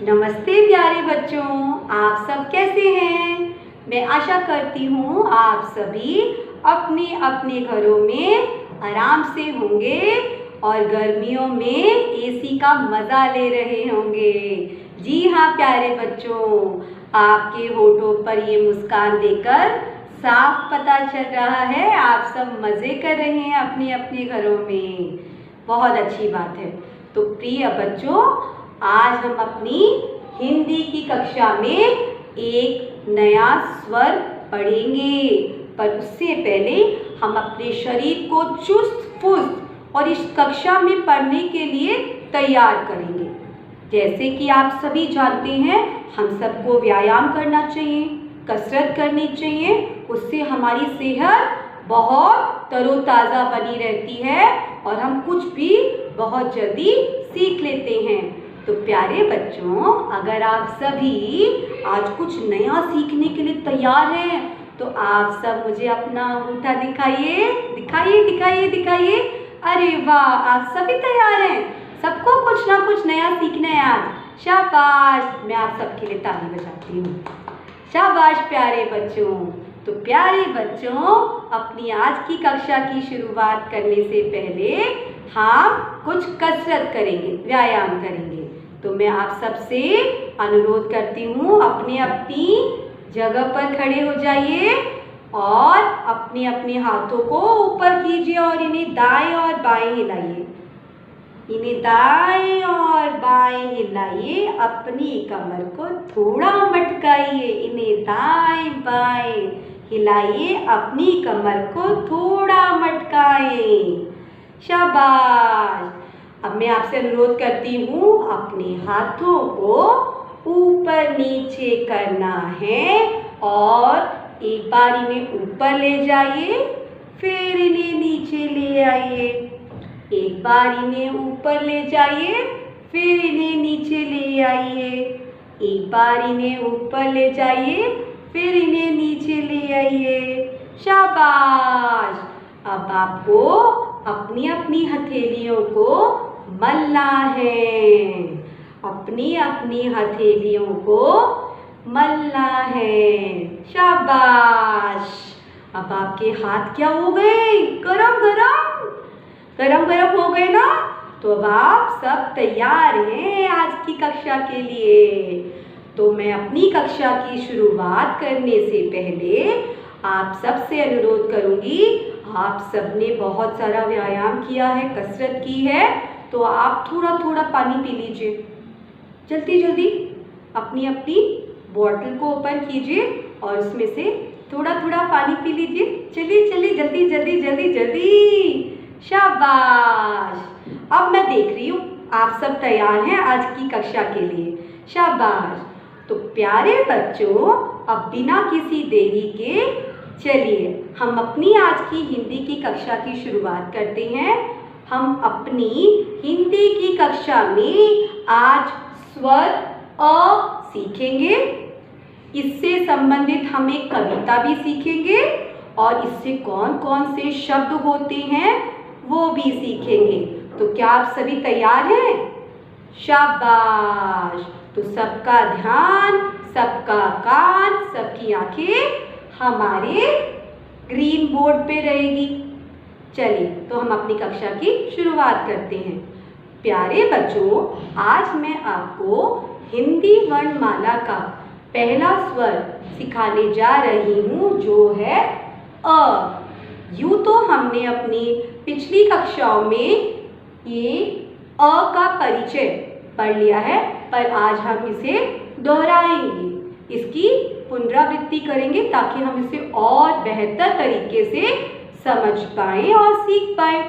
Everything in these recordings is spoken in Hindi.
नमस्ते प्यारे बच्चों, आप सब कैसे हैं। मैं आशा करती हूँ आप सभी अपने अपने घरों में आराम से होंगे और गर्मियों में एसी का मज़ा ले रहे होंगे। जी हाँ प्यारे बच्चों, आपके होठों पर ये मुस्कान देखकर साफ पता चल रहा है आप सब मज़े कर रहे हैं अपने अपने घरों में। बहुत अच्छी बात है। तो प्रिय बच्चों, आज हम अपनी हिंदी की कक्षा में एक नया स्वर पढ़ेंगे, पर उससे पहले हम अपने शरीर को चुस्त फुस्त और इस कक्षा में पढ़ने के लिए तैयार करेंगे। जैसे कि आप सभी जानते हैं, हम सबको व्यायाम करना चाहिए, कसरत करनी चाहिए। उससे हमारी सेहत बहुत तरोताज़ा बनी रहती है और हम कुछ भी बहुत जल्दी सीख लेते हैं। तो प्यारे बच्चों, अगर आप सभी आज कुछ नया सीखने के लिए तैयार हैं तो आप सब मुझे अपना अंगूठा दिखाइए दिखाइए दिखाइए दिखाइए। अरे वाह, आप सभी तैयार हैं। सबको कुछ ना कुछ नया सीखना है आज। शाबाश, मैं आप सबके लिए ताली बजाती हूँ। शाबाश प्यारे बच्चों। तो प्यारे बच्चों, अपनी आज की कक्षा की शुरुआत करने से पहले हम कुछ कसरत करेंगे, व्यायाम करेंगे। तो मैं आप सबसे अनुरोध करती हूँ, अपने अपनी जगह पर खड़े हो जाइए और अपने अपने हाथों को ऊपर कीजिए और इन्हें दाएं और बाएं हिलाइए। इन्हें दाएं और बाएं हिलाइए। अपनी कमर को थोड़ा मटकाइए। इन्हें दाएं बाएं हिलाइए। अपनी कमर को थोड़ा मटकाइए। शाबाश। अब मैं आपसे अनुरोध करती हूँ, अपने हाथों को ऊपर नीचे करना है और एक बार इन्हें ऊपर ले जाइए, फिर इन्हें नीचे ले आइए। एक बार इन्हें ऊपर ले जाइए, फिर इन्हें नीचे ले आइए। एक बार इन्हें ऊपर ले जाइए, फिर इन्हें नीचे ले आइए। शाबाश। अब आपको अपनी अपनी हथेलियों को मलना है। अपनी अपनी हथेलियों को मलना है। शाबाश। अब आपके हाथ क्या हो गए? गरम गरम गरम गरम हो गए ना। तो अब आप सब तैयार हैं आज की कक्षा के लिए। तो मैं अपनी कक्षा की शुरुआत करने से पहले आप सबसे अनुरोध करूंगी, आप सबने बहुत सारा व्यायाम किया है, कसरत की है, तो आप थोड़ा थोड़ा पानी पी लीजिए। जल्दी जल्दी अपनी अपनी बॉटल को ओपन कीजिए और उसमें से थोड़ा थोड़ा पानी पी लीजिए। चलिए चलिए, जल्दी जल्दी जल्दी जल्दी। शाबाश। अब मैं देख रही हूँ आप सब तैयार हैं आज की कक्षा के लिए। शाबाश। तो प्यारे बच्चों, अब बिना किसी देरी के चलिए हम अपनी आज की हिंदी की कक्षा की शुरुआत करते हैं। हम अपनी हिंदी की कक्षा में आज स्वर अ सीखेंगे। इससे संबंधित हम एक कविता भी सीखेंगे और इससे कौन कौन से शब्द होते हैं वो भी सीखेंगे। तो क्या आप सभी तैयार हैं? शाबाश। तो सबका ध्यान, सबका कान, सबकी आंखें हमारे ग्रीन बोर्ड पे रहेगी। चलिए, तो हम अपनी कक्षा की शुरुआत करते हैं। प्यारे बच्चों, आज मैं आपको हिंदी वर्णमाला का पहला स्वर सिखाने जा रही हूँ, जो है अ। यूँ तो हमने अपनी पिछली कक्षाओं में ये अ का परिचय पढ़ लिया है, पर आज हम इसे दोहराएंगे, इसकी पुनरावृत्ति करेंगे ताकि हम इसे और बेहतर तरीके से समझ पाएं और सीख पाएं।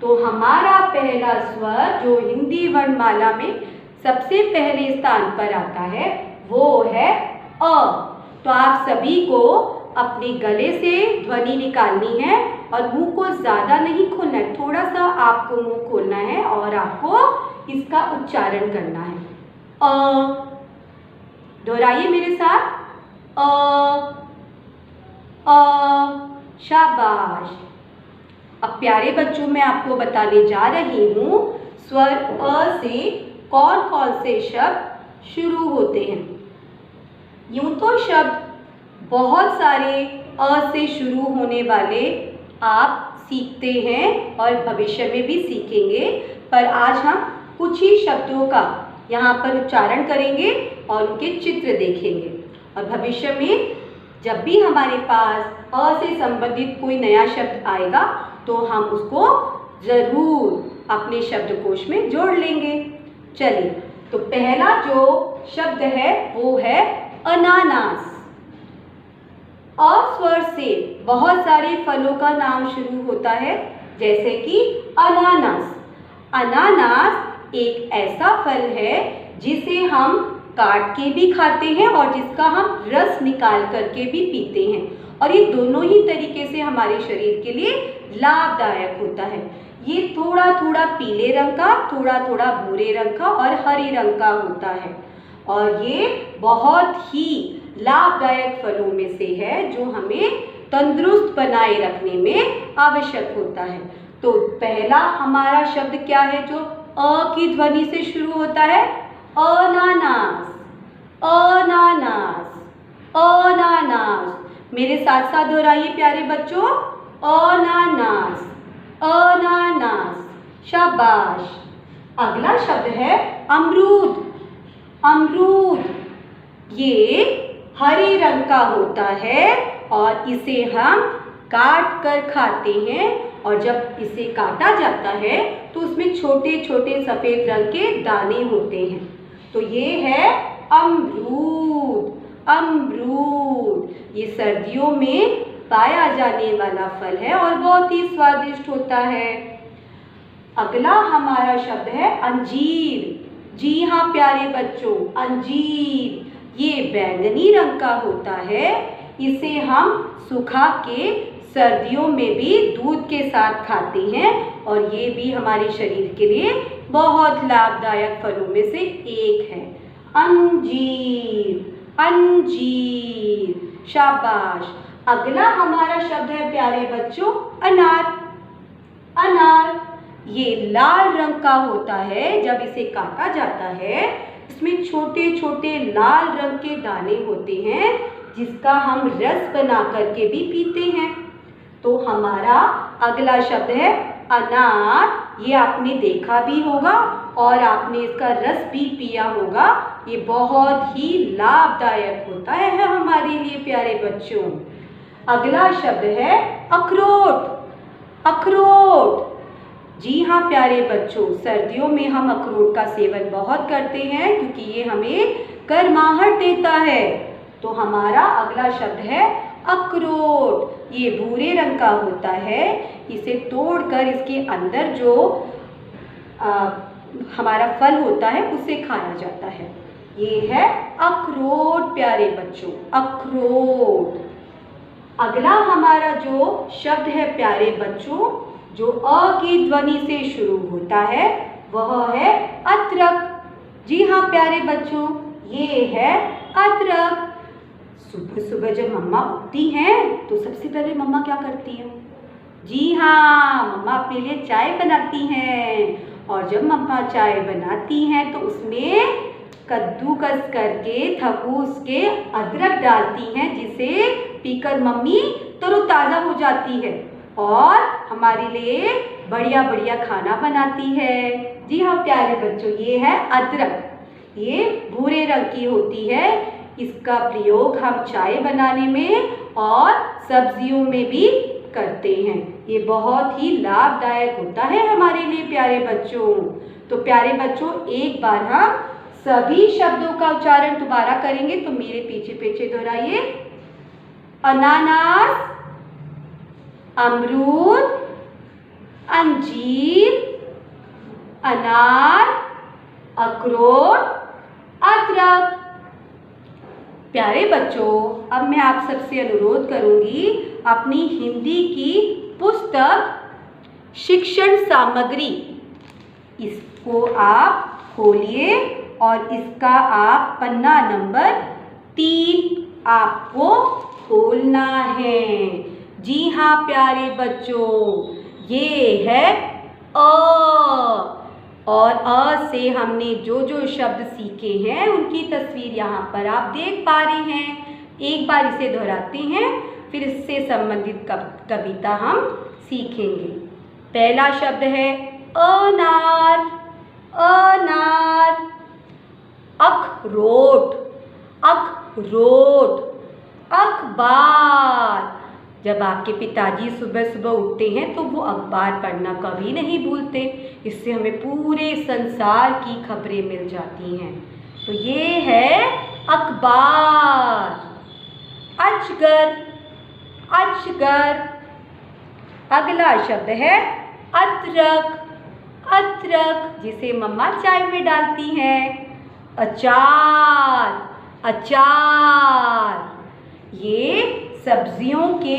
तो हमारा पहला स्वर जो हिंदी वर्णमाला में सबसे पहले स्थान पर आता है वो है अ। तो आप सभी को अपने गले से ध्वनि निकालनी है और मुंह को ज़्यादा नहीं खोलना है, थोड़ा सा आपको मुंह खोलना है और आपको इसका उच्चारण करना है। अ। दोहराइए मेरे साथ। अ अ। शाबाश। अब प्यारे बच्चों, मैं आपको बताने जा रही हूँ स्वर अ से कौन कौन से शब्द शुरू होते हैं। यूं तो शब्द बहुत सारे अ से शुरू होने वाले आप सीखते हैं और भविष्य में भी सीखेंगे, पर आज हम कुछ ही शब्दों का यहाँ पर उच्चारण करेंगे और उनके चित्र देखेंगे। और भविष्य में जब भी हमारे पास अ से संबंधित कोई नया शब्द आएगा तो हम उसको ज़रूर अपने शब्दकोश में जोड़ लेंगे। चलिए, तो पहला जो शब्द है वो है अनानास। अ स्वर से बहुत सारे फलों का नाम शुरू होता है, जैसे कि अनानास। अनानास एक ऐसा फल है जिसे हम काट के भी खाते हैं और जिसका हम रस निकाल करके भी पीते हैं, और ये दोनों ही तरीके से हमारे शरीर के लिए लाभदायक होता है। ये थोड़ा थोड़ा पीले रंग का, थोड़ा थोड़ा भूरे रंग का और हरे रंग का होता है, और ये बहुत ही लाभदायक फलों में से है जो हमें तंदुरुस्त बनाए रखने में आवश्यक होता है। तो पहला हमारा शब्द क्या है जो अ की ध्वनि से शुरू होता है? अनानास। अनानास, अनानास। मेरे साथ साथ दोहराइए प्यारे बच्चों, अनानास, अनानास। शाबाश। अगला शब्द है अमरूद। अमरूद ये हरे रंग का होता है और इसे हम काट कर खाते हैं, और जब इसे काटा जाता है तो उसमें छोटे छोटे सफ़ेद रंग के दाने होते हैं। तो ये है अमरूद। अमरूद ये सर्दियों में पाया जाने वाला फल है और बहुत ही स्वादिष्ट होता है। अगला हमारा शब्द है अंजीर। जी हाँ प्यारे बच्चों, अंजीर ये बैंगनी रंग का होता है। इसे हम सुखा के सर्दियों में भी दूध के साथ खाते हैं, और ये भी हमारे शरीर के लिए बहुत लाभदायक फलों में से एक है। अंजीर, अंजीर। शाबाश। अगला हमारा शब्द है प्यारे बच्चों अनार। अनार ये लाल रंग का होता है। जब इसे काटा जाता है इसमें छोटे छोटे लाल रंग के दाने होते हैं, जिसका हम रस बना करके भी पीते हैं। तो हमारा अगला शब्द है अनार। ये आपने देखा भी होगा और आपने इसका रस भी पिया होगा। ये बहुत ही लाभदायक होता है हमारे लिए प्यारे बच्चों। अगला शब्द है अखरोट। अखरोट जी हाँ प्यारे बच्चों, सर्दियों में हम अखरोट का सेवन बहुत करते हैं क्योंकि ये हमें गर्माहट देता है। तो हमारा अगला शब्द है अखरोट। ये भूरे रंग का होता है। इसे तोड़कर इसके अंदर जो हमारा फल होता है उसे खाया जाता है। ये है अखरोट प्यारे बच्चों, अखरोट। अगला हमारा जो शब्द है प्यारे बच्चों, जो अ की ध्वनि से शुरू होता है वह है अदरक। जी हाँ प्यारे बच्चों, ये है अदरक। सुबह सुबह जब मम्मा उठती हैं तो सबसे पहले मम्मा क्या करती हैं? जी हाँ, मम्मा अपने लिए चाय बनाती हैं, और जब मम्मा चाय बनाती हैं तो उसमें कद्दूकस करके थकूस के अदरक डालती हैं, जिसे पीकर मम्मी तरोताज़ा हो जाती है और हमारे लिए बढ़िया बढ़िया खाना बनाती है। जी हाँ प्यारे बच्चों, ये है अदरक। ये भूरे रंग की होती है। इसका प्रयोग हम चाय बनाने में और सब्जियों में भी करते हैं। ये बहुत ही लाभदायक होता है हमारे लिए प्यारे बच्चों। तो प्यारे बच्चों, एक बार हम सभी शब्दों का उच्चारण दोबारा करेंगे, तो मेरे पीछे पीछे दोहराइए। अनानास, अमरूद, अंजीर, अनार, अखरोट, अदरक। प्यारे बच्चों, अब मैं आप सबसे अनुरोध करूंगी, अपनी हिंदी की पुस्तक शिक्षण सामग्री इसको आप खोलिए और इसका आप पन्ना नंबर 3 आपको खोलना है। जी हाँ प्यारे बच्चों, ये है अ, और अ से हमने जो जो शब्द सीखे हैं उनकी तस्वीर यहाँ पर आप देख पा रहे हैं। एक बार इसे दोहराते हैं, फिर इससे संबंधित कविता हम सीखेंगे। पहला शब्द है अनार, अनार। अखरोट, अखरोट। अखबार, जब आपके पिताजी सुबह सुबह उठते हैं तो वो अखबार पढ़ना कभी नहीं भूलते। इससे हमें पूरे संसार की खबरें मिल जाती हैं। तो ये है अखबार। अजगर, अजगर। अगला शब्द है अदरक, अदरक, जिसे मम्मा चाय में डालती हैं। अचार, अचार। ये सब्जियों के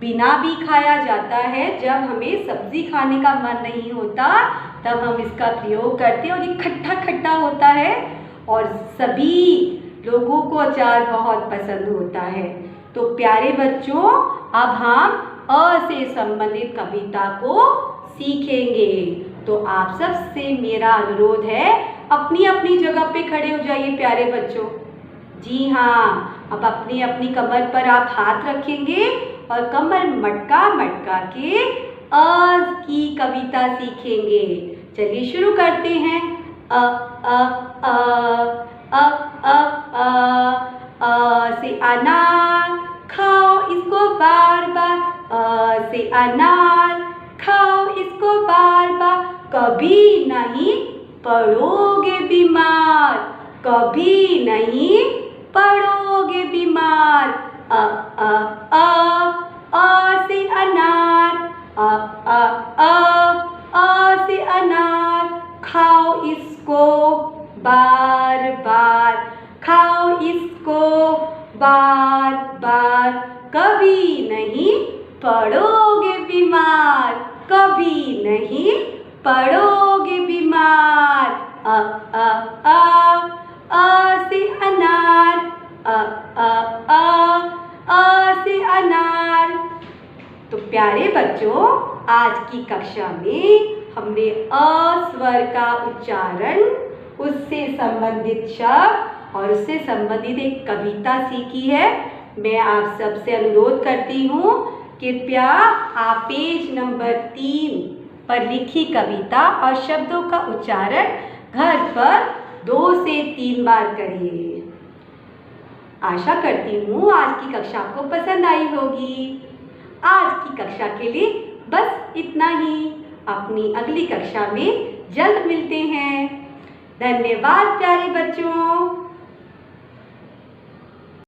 बिना भी खाया जाता है। जब हमें सब्जी खाने का मन नहीं होता तब हम इसका प्रयोग करते हैं और ये खट्टा खट्टा होता है और सभी लोगों को अचार बहुत पसंद होता है। तो प्यारे बच्चों, अब हम अ से संबंधित कविता को सीखेंगे। तो आप सबसे मेरा अनुरोध है, अपनी अपनी जगह पे खड़े हो जाइए प्यारे बच्चों। जी हाँ, अब अपनी अपनी कमर पर आप हाथ रखेंगे और कमर मटका मटका के अ की कविता सीखेंगे। चलिए शुरू करते हैं। अ अ अ अ अ अ से अनार, खाओ इसको बार बार। अ से अनार, खाओ इसको बार बार। कभी नहीं पड़ोगे बीमार, कभी नहीं पड़ोगे बीमार। अ अ अ से अनार, अ अ अ से अनार, खाओ इसको बार बार, खाओ इसको बार बार। कभी नहीं पड़ोगे बीमार, कभी नहीं पड़ोगे बीमार। अ अ से अनार, अ से अनार। तो प्यारे बच्चों, आज की कक्षा में हमने अ स्वर का उच्चारण, उससे संबंधित शब्द और उससे संबंधित एक कविता सीखी है। मैं आप सबसे अनुरोध करती हूँ, कृपया आप पेज नंबर 3 पर लिखी कविता और शब्दों का उच्चारण घर पर 2 से 3 बार करिए। आशा करती हूँ आज की कक्षा आपको पसंद आई होगी। आज की कक्षा के लिए बस इतना ही। अपनी अगली कक्षा में जल्द मिलते हैं। धन्यवाद प्यारे बच्चों।